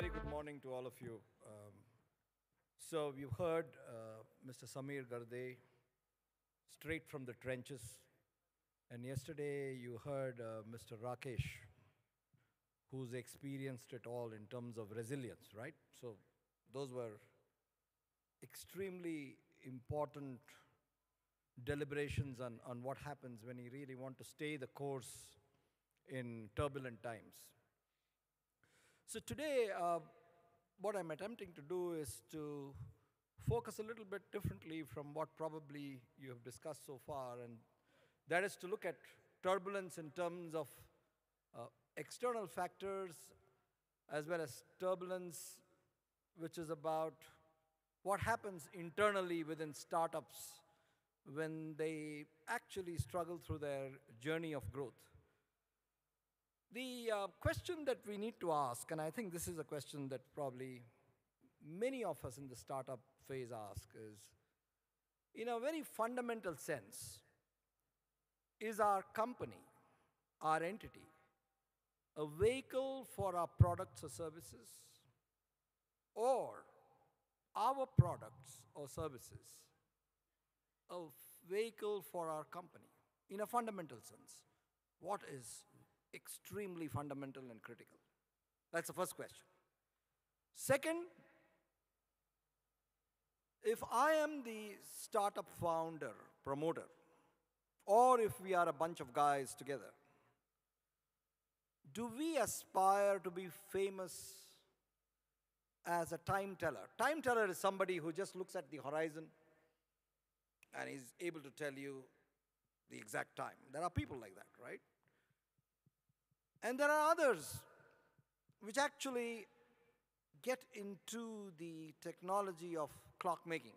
very good morning to all of you. So we've heard Mr. Samir Garde straight from the trenches. And yesterday you heard Mr. Rakesh, who's experienced it all in terms of resilience, right? So those were extremely important deliberations on what happens when you really want to stay the course in turbulent times. So today, what I'm attempting to do is to focus a little bit differently from what probably you have discussed so far, and that is to look at turbulence in terms of external factors as well as turbulence, which is about what happens internally within startups when they actually struggle through their journey of growth. The question that we need to ask, and I think this is a question that probably many of us in the startup phase ask, is, in a very fundamental sense, is our company, our entity, a vehicle for our products or services, or our products or services a vehicle for our company? In a fundamental sense, what is extremely fundamental and critical? That's the first question. Second, if I am the startup founder, promoter, or if we are a bunch of guys together, do we aspire to be famous as a time teller? Time teller is somebody who just looks at the horizon and is able to tell you the exact time. There are people like that, right? And there are others which actually get into the technology of clock making.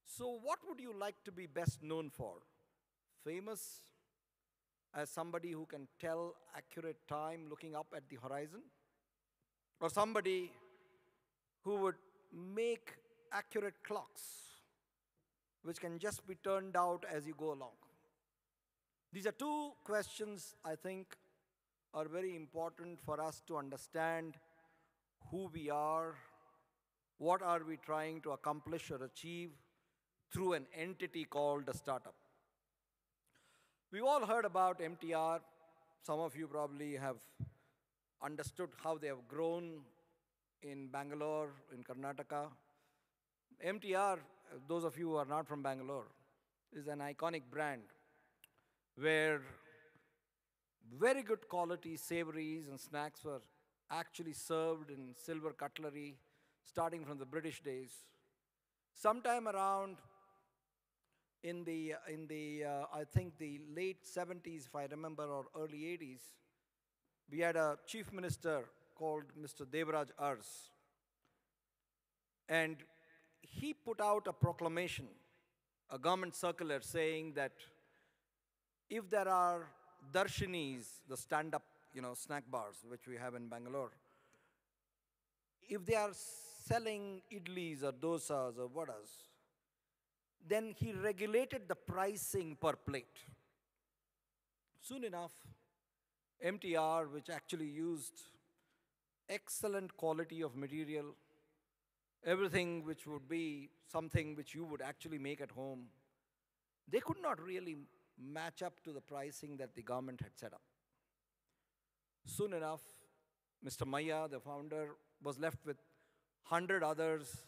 So what would you like to be best known for? Famous as somebody who can tell accurate time looking up at the horizon? Or somebody who would make accurate clocks which can just be turned out as you go along? These are two questions I think are very important for us to understand who we are, what are we trying to accomplish or achieve through an entity called a startup. We've all heard about MTR. Some of you probably have understood how they have grown in Bangalore, in Karnataka. MTR, those of you who are not from Bangalore, is an iconic brand where very good quality savories and snacks were actually served in silver cutlery starting from the British days. Sometime around in the I think the late 70s, if I remember, or early 80s, we had a chief minister called Mr. Devraj Ars. And he put out a proclamation, a government circular saying that if there are darshanis, the stand-up, snack bars, which we have in Bangalore, if they are selling idlis or dosas or vadas, then he regulated the pricing per plate. Soon enough, MTR, which actually used excellent quality of material, everything which would be something which you would actually make at home, they could not really match up to the pricing that the government had set up. Soon enough, Mr. Maya, the founder, was left with 100 others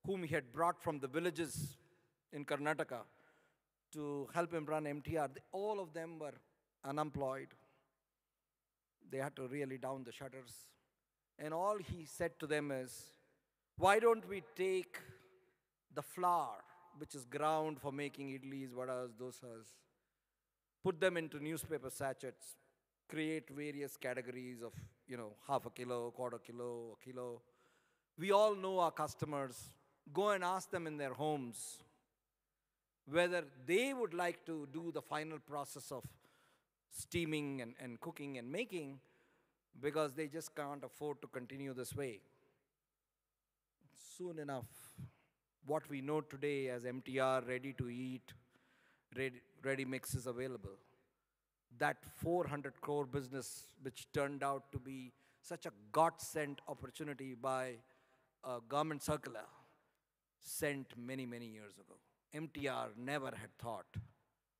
whom he had brought from the villages in Karnataka to help him run MTR. All of them were unemployed. They had to really down the shutters. And all he said to them is, why don't we take the flour, which is ground for making idlis, vadas, dosas, put them into newspaper sachets, create various categories of, half a kilo, quarter kilo, a kilo. We all know our customers. Go and ask them in their homes whether they would like to do the final process of steaming and cooking and making, because they just can't afford to continue this way. Soon enough, what we know today as MTR, ready to eat, ready mix is available. That 400 crore business, which turned out to be such a God-sent opportunity by a government circular sent many, many years ago. MTR never had thought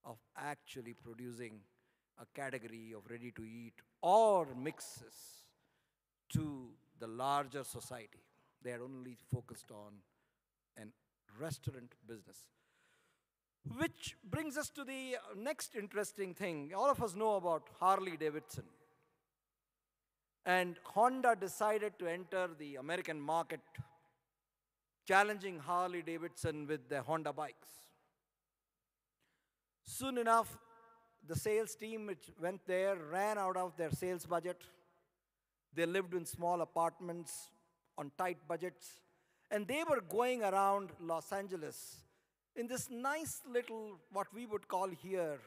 of actually producing a category of ready-to-eat or mixes to the larger society. They had only focused on an restaurant business. Which brings us to the next interesting thing. All of us know about Harley Davidson. And Honda decided to enter the American market, challenging Harley Davidson with the Honda bikes. Soon enough, the sales team which went there ran out of their sales budget. They lived in small apartments on tight budgets. And they were going around Los Angeles in this nice little, what we would call here,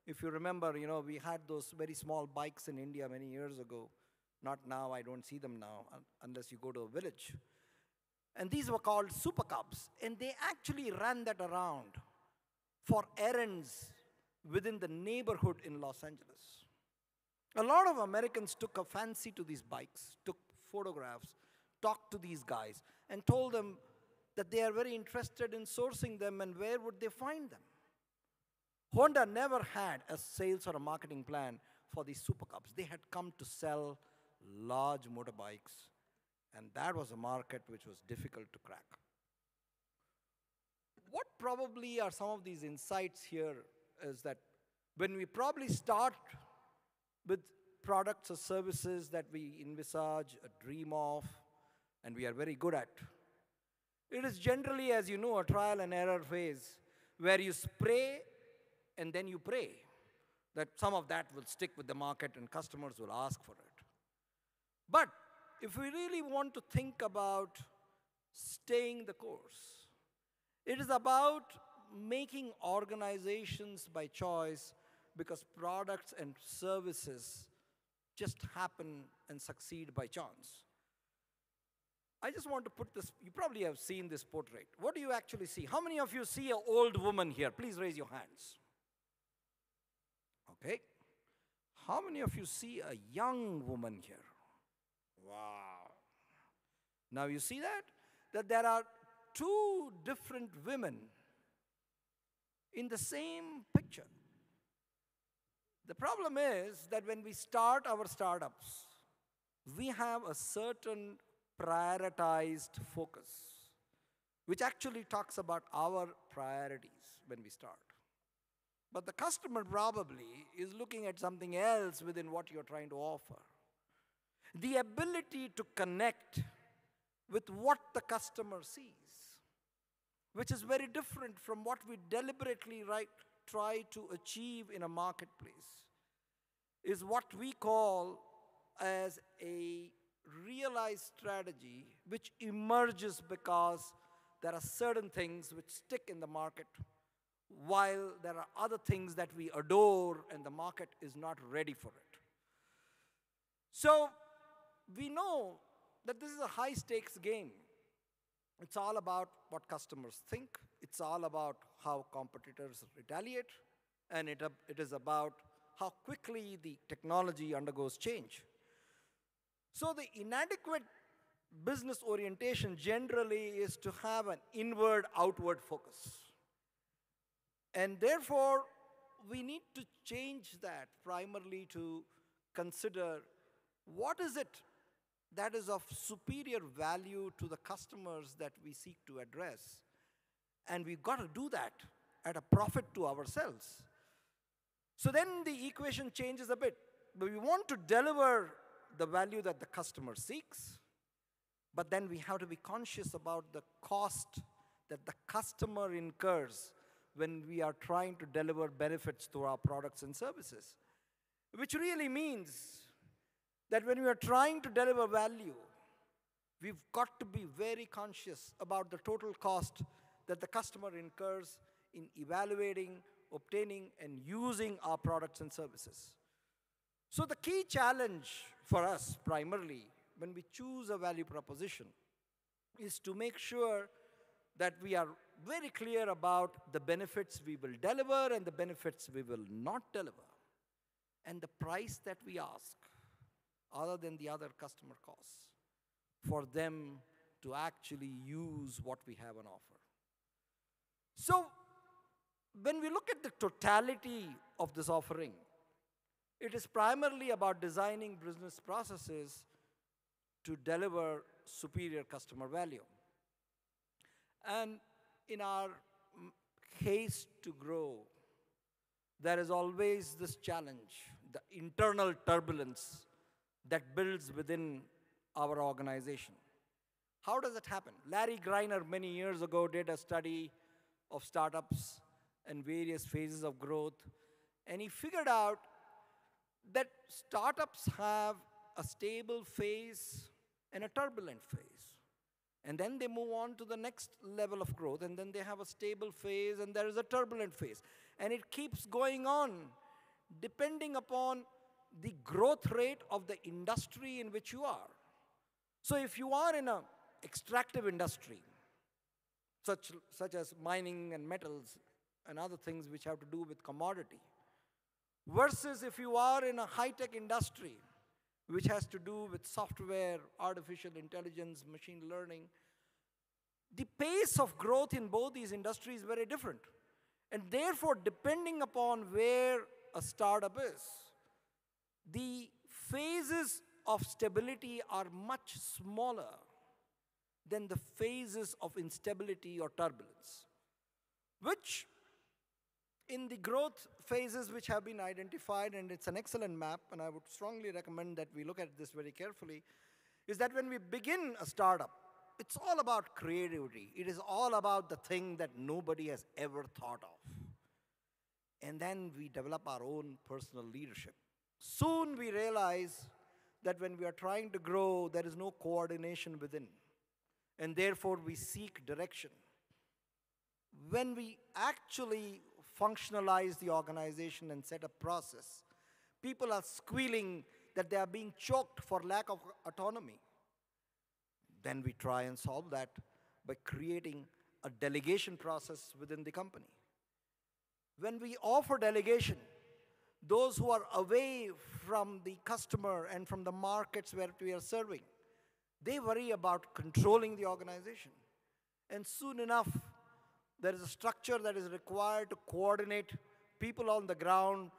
if you remember, we had those very small bikes in India many years ago. Not now, I don't see them now, unless you go to a village. And these were called Super Cubs. And they actually ran that around for errands within the neighborhood in Los Angeles. A lot of Americans took a fancy to these bikes, took photographs, talked to these guys, and told them that they are very interested in sourcing them and where would they find them. Honda never had a sales or a marketing plan for these Super Cubs. They had come to sell large motorbikes, and that was a market which was difficult to crack. What probably are some of these insights here is that when we probably start with products or services that we envisage, dream of, and we are very good at, it is generally, as you know, a trial and error phase where you spray and then you pray that some of that will stick with the market and customers will ask for it. But if we really want to think about staying the course, it is about making organizations by choice because products and services just happen and succeed by chance. I just want to put this, you probably have seen this portrait. What do you actually see? How many of you see an old woman here? Please raise your hands. Okay. How many of you see a young woman here? Wow. Now you see that? That there are two different women in the same picture. The problem is that when we start our startups, we have a certain prioritized focus, which actually talks about our priorities when we start. But the customer probably is looking at something else within what you're trying to offer. The ability to connect with what the customer sees, which is very different from what we deliberately try to achieve in a marketplace, is what we call as a realized strategy which emerges because there are certain things which stick in the market while there are other things that we adore and the market is not ready for it. So we know that this is a high stakes game. It's all about what customers think. It's all about how competitors retaliate. And it is about how quickly the technology undergoes change. So the inadequate business orientation generally is to have an inward-outward focus. And therefore, we need to change that primarily to consider what is it that is of superior value to the customers that we seek to address. And we've got to do that at a profit to ourselves. So then the equation changes a bit. But we want to deliver the value that the customer seeks, but then we have to be conscious about the cost that the customer incurs when we are trying to deliver benefits to our products and services. Which really means that when we are trying to deliver value, we've got to be very conscious about the total cost that the customer incurs in evaluating, obtaining, and using our products and services. So the key challenge for us, primarily, when we choose a value proposition, is to make sure that we are very clear about the benefits we will deliver and the benefits we will not deliver, and the price that we ask. other than the other customer costs for them to actually use what we have on offer. So when we look at the totality of this offering, it is primarily about designing business processes to deliver superior customer value. And in our haste to grow, there is always this challenge, the internal turbulence that builds within our organization. How does it happen? Larry Greiner many years ago did a study of startups and various phases of growth, and he figured out that startups have a stable phase and a turbulent phase. And then they move on to the next level of growth, and then they have a stable phase, and there is a turbulent phase. And it keeps going on, depending upon the growth rate of the industry in which you are. So if you are in an extractive industry, such as mining and metals and other things which have to do with commodity, versus if you are in a high-tech industry, which has to do with software, artificial intelligence, machine learning, the pace of growth in both these industries is very different. And therefore, depending upon where a startup is, the phases of stability are much smaller than the phases of instability or turbulence, which in the growth phases which have been identified, and it's an excellent map, and I would strongly recommend that we look at this very carefully, is that when we begin a startup, it's all about creativity. It is all about the thing that nobody has ever thought of. And then we develop our own personal leadership. Soon we realize that when we are trying to grow, there is no coordination within, and therefore we seek direction. When we actually functionalize the organization and set a process, people are squealing that they are being choked for lack of autonomy. Then we try and solve that by creating a delegation process within the company. When we offer delegation, those who are away from the customer and from the markets where we are serving, they worry about controlling the organization. And soon enough, there is a structure that is required to coordinate people on the ground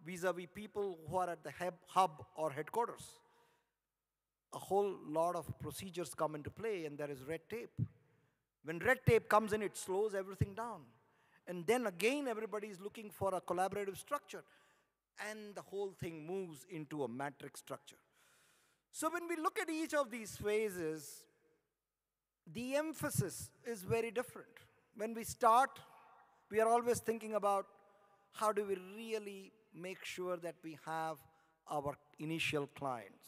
vis-a-vis people who are at the hub or headquarters. A whole lot of procedures come into play, and there is red tape. When red tape comes in, it slows everything down. And then again, everybody is looking for a collaborative structure, and the whole thing moves into a matrix structure. So when we look at each of these phases, the emphasis is very different. When we start, we are always thinking about how do we really make sure that we have our initial clients.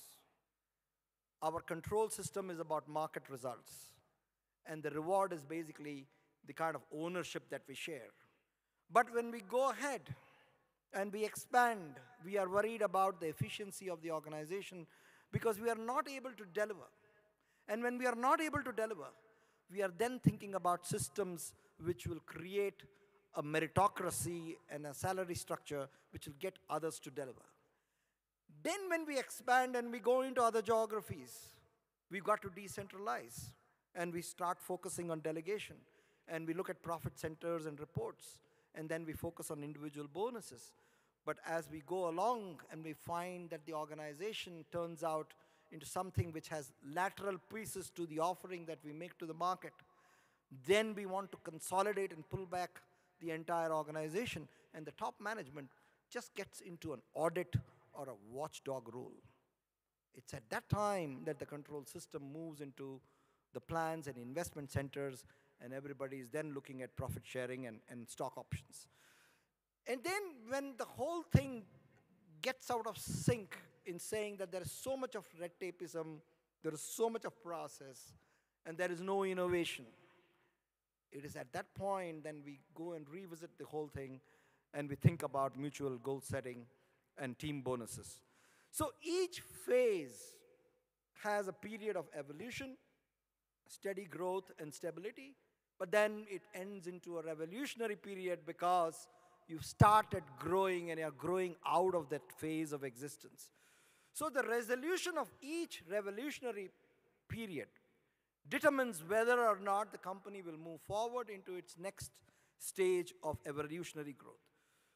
Our control system is about market results, and the reward is basically the kind of ownership that we share. But when we go ahead and we expand, we are worried about the efficiency of the organization because we are not able to deliver. And when we are not able to deliver, we are then thinking about systems which will create a meritocracy and a salary structure which will get others to deliver. Then when we expand and we go into other geographies, we've got to decentralize, and we start focusing on delegation, and we look at profit centers and reports, and then we focus on individual bonuses. But as we go along and we find that the organization turns out into something which has lateral pieces to the offering that we make to the market, then we want to consolidate and pull back the entire organization, and the top management just gets into an audit or a watchdog role. It's at that time that the control system moves into the plans and investment centers, and everybody is then looking at profit sharing and stock options. And then when the whole thing gets out of sync in saying that there is so much of red tapeism, there is so much of process, and there is no innovation, it is at that point then we go and revisit the whole thing, and we think about mutual goal setting and team bonuses. So each phase has a period of evolution, steady growth and stability, but then it ends into a revolutionary period because you've started growing and you're growing out of that phase of existence. So the resolution of each revolutionary period determines whether or not the company will move forward into its next stage of evolutionary growth.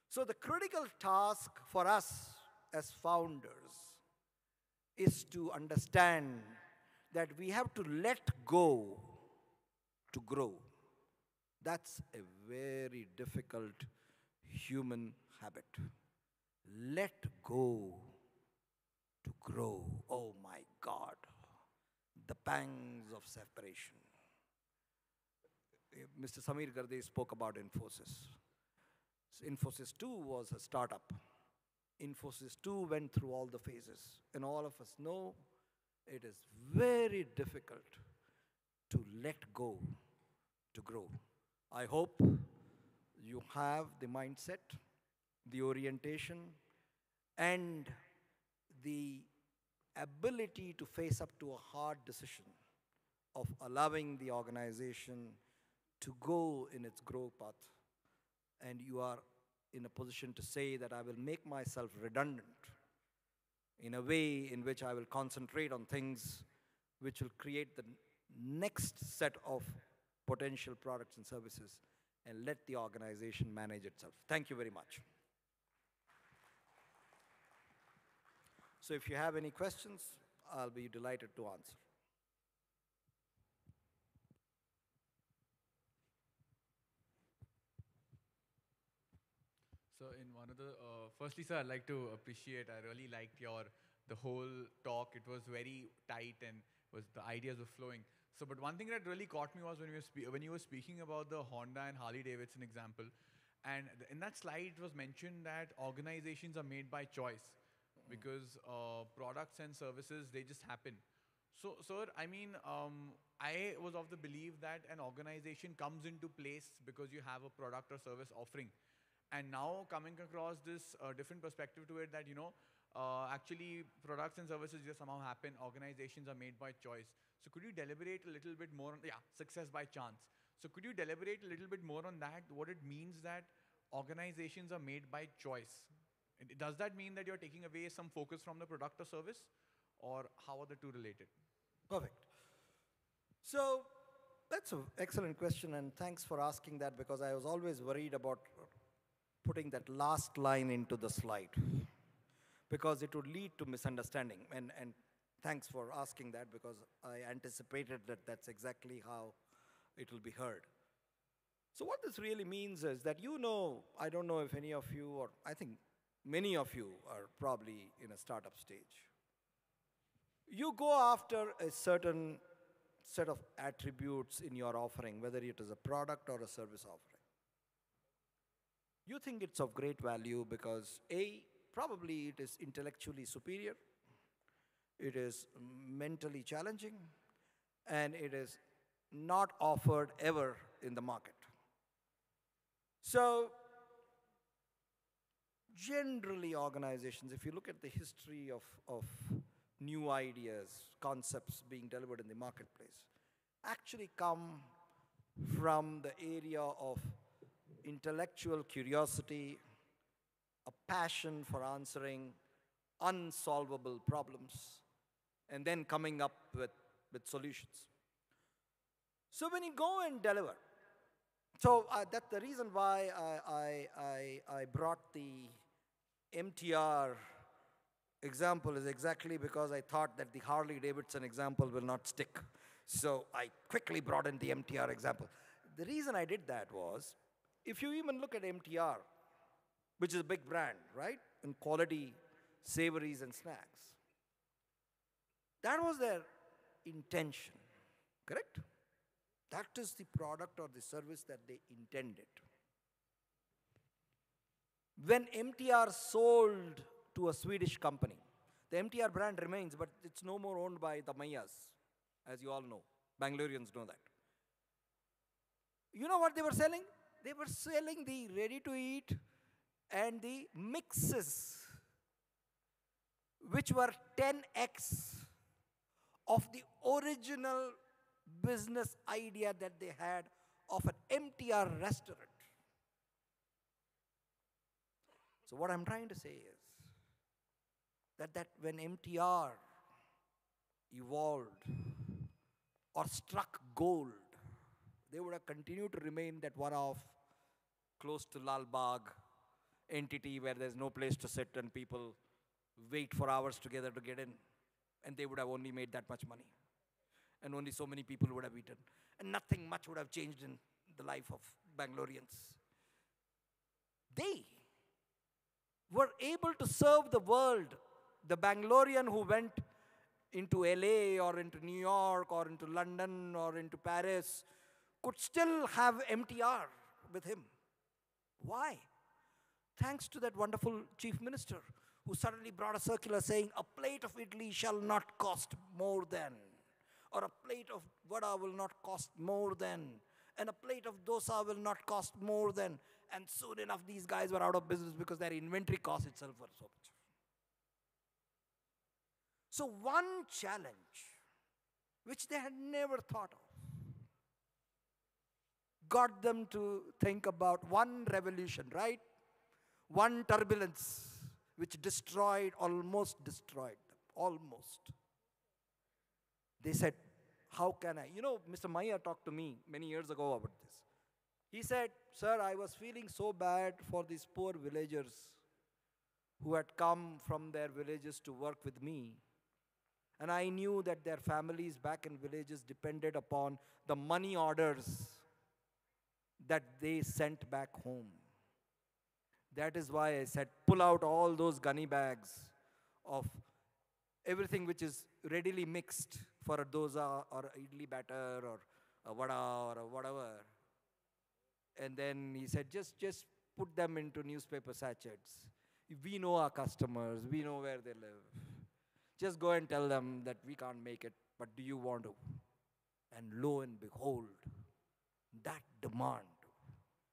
So the critical task for us as founders is to understand that we have to let go to grow. That's a very difficult human habit. Let go to grow. Oh my God, the pangs of separation. Mr. Samir Garde spoke about Infosys. Infosys too was a startup. Infosys too went through all the phases. And all of us know it is very difficult to let go to grow. I hope you have the mindset, the orientation, and the ability to face up to a hard decision of allowing the organization to go in its growth path. And you are in a position to say that I will make myself redundant in a way in which I will concentrate on things which will create the next set of potential products and services and let the organization manage itself. Thank you very much. So if you have any questions, I'll be delighted to answer. So in one of the, firstly, sir, I'd like to appreciate, I really liked the whole talk. It was very tight and the ideas were flowing. So, but one thing that really caught me was when you were speaking about the Honda and Harley Davidson example, and in that slide it was mentioned that organizations are made by choice because products and services, they just happen. So, sir, I mean, I was of the belief that an organization comes into place because you have a product or service offering. And now coming across this different perspective to it that, actually products and services just somehow happen, organizations are made by choice. So could you deliberate a little bit more on, success by chance. So could you deliberate a little bit more on that, what it means that organizations are made by choice? Does that mean that you're taking away some focus from the product or service, or how are the two related? Perfect. So that's an excellent question, and thanks for asking that, because I was always worried about putting that last line into the slide because it would lead to misunderstanding. And thanks for asking that, because I anticipated that that's exactly how it will be heard. So what this really means is that, I don't know if any of you, or I think many of you are probably in a startup stage. You go after a certain set of attributes in your offering, whether it is a product or a service offering. You think it's of great value because probably it is intellectually superior, it is mentally challenging, and it is not offered ever in the market. So generally organizations, if you look at the history of new ideas, concepts being delivered in the marketplace, actually come from the area of intellectual curiosity, a passion for answering unsolvable problems, and then coming up with solutions. So when you go and deliver, so that's the reason why I brought the MTR example, is exactly because I thought that the Harley Davidson example will not stick. So I quickly brought in the MTR example. The reason I did that was, if you even look at MTR, which is a big brand, right, in quality savories and snacks, that was their intention, correct? That is the product or the service that they intended. When MTR sold to a Swedish company, the MTR brand remains, but it's no more owned by the Mayas, as you all know. Bangaloreans know that. You know what they were selling? They were selling the ready-to-eat and the mixes, which were 10x of the original business idea that they had of an MTR restaurant. So what I'm trying to say is, that when MTR evolved or struck gold, they would have continued to remain that one-off, close to Lal Bagh entity where there's no place to sit and people wait for hours together to get in. And they would have only made that much money. And only so many people would have eaten. And nothing much would have changed in the life of Bangaloreans. They were able to serve the world. The Bangalorean who went into LA or into New York or into London or into Paris could still have MTR with him. Why? Thanks to that wonderful chief minister who suddenly brought a circular saying, a plate of idli shall not cost more than, or a plate of vada will not cost more than, and a plate of dosa will not cost more than. And soon enough, these guys were out of business because their inventory cost itself was so much. So one challenge, which they had never thought of, got them to think about one revolution, right? One turbulence, which almost destroyed them, almost. They said, how can I? You know, Mr. Maya talked to me many years ago about this. He said, sir, I was feeling so bad for these poor villagers who had come from their villages to work with me. And I knew that their families back in villages depended upon the money orders that they sent back home. That is why I said, pull out all those gunny bags of everything which is readily mixed for a dosa or a idli batter or a vada or a whatever. And then he said, just put them into newspaper sachets. We know our customers, we know where they live. Just go and tell them that we can't make it, but do you want to? And lo and behold, that demand,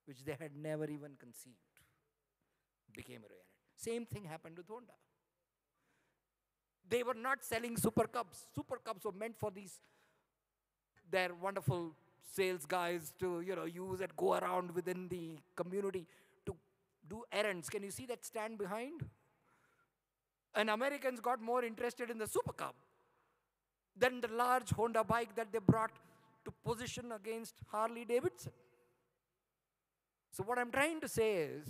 which they had never even conceived, became a reality. Same thing happened with Honda. They were not selling Super Cubs. Super Cubs were meant for their wonderful sales guys to use and go around within the community to do errands. Can you see that stand behind? And Americans got more interested in the Super Cub than the large Honda bike that they brought to position against Harley Davidson. So what I'm trying to say is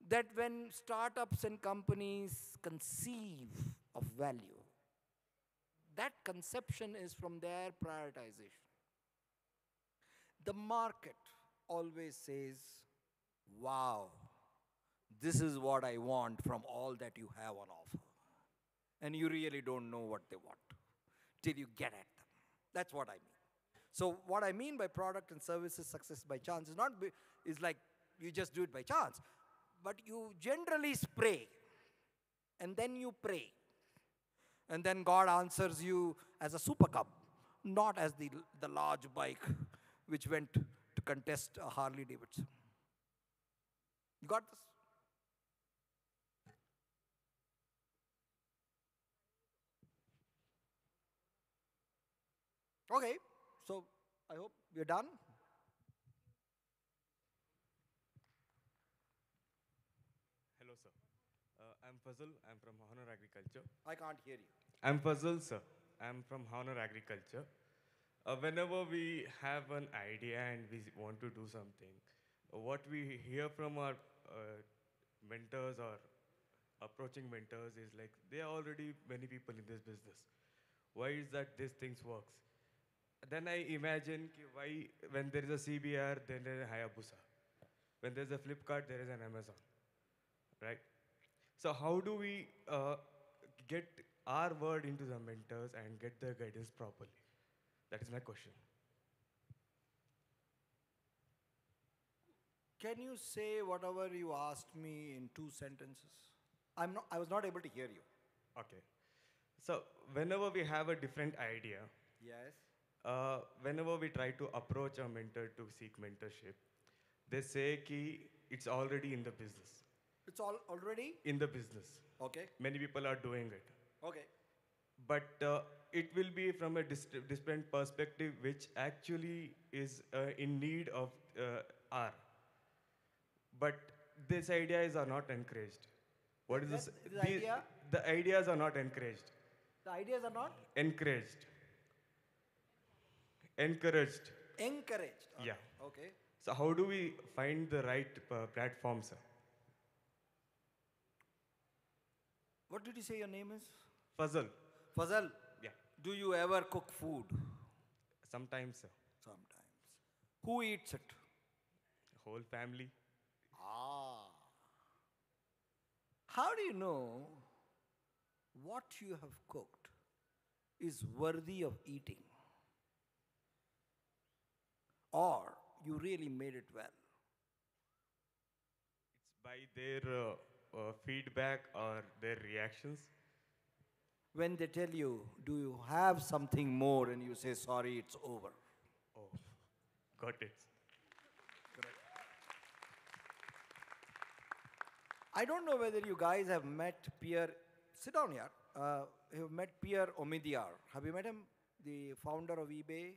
that when startups and companies conceive of value, that conception is from their prioritization. The market always says, wow, this is what I want from all that you have on offer. And you really don't know what they want till you get at them. That's what I mean. So what I mean by product and services success by chance is like you just do it by chance. But you generally spray, and then you pray. And then God answers you as a Super Cub, not as the large bike which went to contest a Harley Davidson. You got this? Okay, so I hope we're done. Hello, sir. I'm Fazal. I'm from Honor Agriculture. I can't hear you. I'm Fazal, sir. I'm from Honor Agriculture. Whenever we have an idea and we want to do something, what we hear from our mentors or approaching mentors is like, there are already many people in this business. Why is that this things works? Then I imagine why when there is a CBR, then there is a Hayabusa. When there's a Flipkart, there is an Amazon, right? So how do we get our word into the mentors and get their guidance properly? That is my question. Can you say whatever you asked me in 2 sentences? I was not able to hear you. Okay. So whenever we have a different idea, Yes. whenever we try to approach a mentor to seek mentorship, they say ki it's already in the business. It's all already? In the business. Okay. Many people are doing it. Okay. But it will be from a different perspective which actually is in need of R. But these ideas are not encouraged. What is That this? is the idea? The ideas are not encouraged. The ideas are not Encouraged. Encouraged. encouraged. Yeah. Okay. So how do we find the right platform, sir? What did you say your name is? Puzzle. Fazal, Yeah. do you ever cook food? Sometimes, sir. Sometimes. Who eats it? Whole family. Ah. How do you know what you have cooked is worthy of eating? Or you really made it well? It's by their feedback or their reactions. When they tell you, do you have something more? And you say, sorry, it's over. Oh, got it. I don't know whether you guys have met Pierre. Sit down here. You have met Pierre Omidyar. Have you met him? The founder of eBay.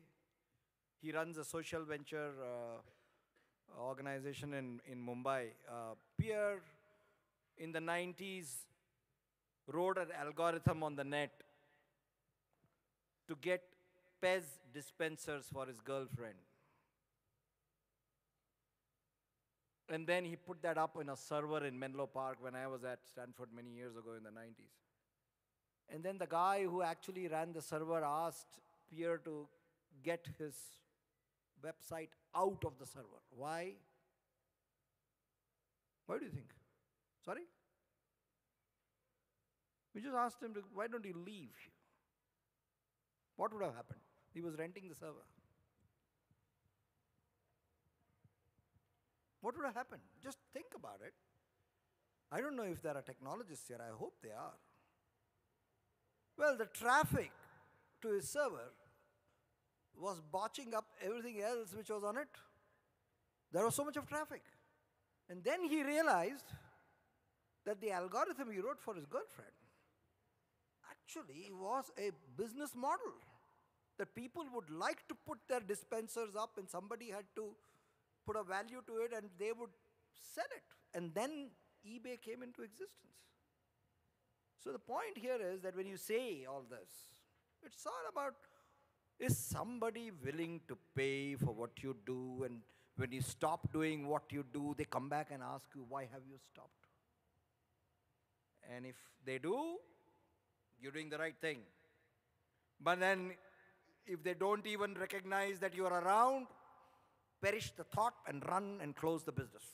He runs a social venture organization in Mumbai. Pierre, in the 90s, wrote an algorithm on the net to get Pez dispensers for his girlfriend. And then he put that up in a server in Menlo Park when I was at Stanford many years ago in the 90s. And then the guy who actually ran the server asked Pierre to get his website out of the server. Why? Why do you think? Sorry? We just asked him, why don't you leave? What would have happened? He was renting the server. What would have happened? Just think about it. I don't know if there are technologists here. I hope they are. Well, the traffic to his server was botching up everything else which was on it. There was so much of traffic. And then he realized that the algorithm he wrote for his girlfriend actually was a business model. That people would like to put their dispensers up and somebody had to put a value to it and they would sell it. And then eBay came into existence. So the point here is that when you say all this, it's all about, is somebody willing to pay for what you do? And when you stop doing what you do, they come back and ask you, why have you stopped? And if they do, you're doing the right thing. But then, if they don't even recognize that you are around, perish the thought and run and close the business.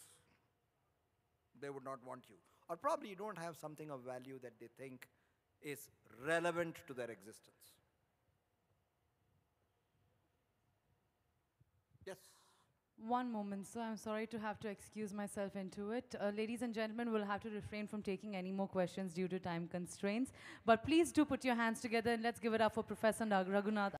They would not want you. Or probably you don't have something of value that they think is relevant to their existence. Yes? One moment, sir. I'm sorry to have to excuse myself into it. Ladies and gentlemen, we'll have to refrain from taking any more questions due to time constraints. But please do put your hands together and let's give it up for Professor Raghunath.